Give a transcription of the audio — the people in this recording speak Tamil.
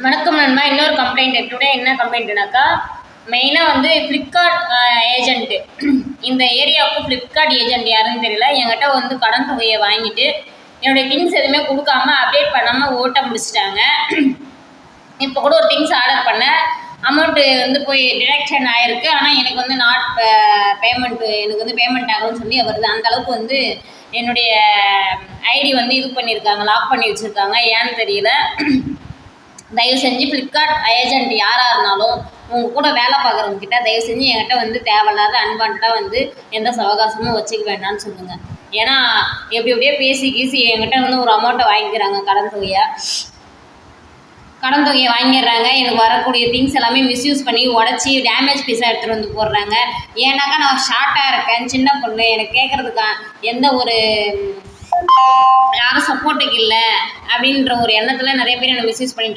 வணக்கம் நண்பா. இன்னொரு கம்ப்ளைண்ட் டுடே. என்ன கம்ப்ளைண்ட்னாக்கா, மெயினாக வந்து ஃப்ளிப்கார்ட் ஏஜென்ட்டு, இந்த ஏரியாவுக்கு ஃப்ளிப்கார்ட் ஏஜென்ட் யாருன்னு தெரியல. என்கிட்ட வந்து கடன் தொகையை வாங்கிட்டு என்னுடைய திங்ஸ் எதுவுமே கொடுக்காம அப்டேட் பண்ணாமல் ஓட்ட முடிச்சிட்டாங்க. இப்போ கூட ஒரு திங்ஸ் ஆர்டர் பண்ணேன், அமௌண்ட்டு வந்து போய் டிடக்ஷன் ஆகிருக்கு. ஆனால் எனக்கு வந்து நாட் பேமெண்ட்டு, எனக்கு வந்து பேமெண்ட் ஆகணும்னு சொல்லி வருது. அந்தளவுக்கு வந்து என்னுடைய ஐடி வந்து இது பண்ணியிருக்காங்க, லாக் பண்ணி வச்சுருக்காங்க. ஏன்னு தெரியல. தயவு செஞ்சு ஃப்ளிப்கார்ட் ஏஜென்ட் யாராக இருந்தாலும் உங்கள் கூட வேலை பார்க்குறவங்க கிட்ட தயவு செஞ்சு என்கிட்ட வந்து தேவையில்லாத அன்வான்டாக வந்து எந்த சவகாசமும் வச்சுக்க வேண்டாம்னு சொல்லுங்கள். ஏன்னா எப்படியே பேசி என்கிட்ட வந்து ஒரு அமௌண்ட்டை வாங்கிக்கிறாங்க, கடன் தொகையை வாங்கிடுறாங்க. எனக்கு வரக்கூடிய திங்ஸ் எல்லாமே மிஸ்யூஸ் பண்ணி உடச்சி டேமேஜ் பீஸாக எடுத்துகிட்டு வந்து போடுறாங்க. ஏன்னாக்கா நான் ஷார்ட்டாக இருக்கேன், சின்ன பொண்ணு, எனக்கு கேட்குறதுக்கா எந்த ஒரு யாரும் சப்போர்ட்டுக்கு இல்லை அப்படின்ற ஒரு எண்ணத்தில் நிறைய பேர் என்னை மிஸ்யூஸ் பண்ணிட்டு இருக்காங்க.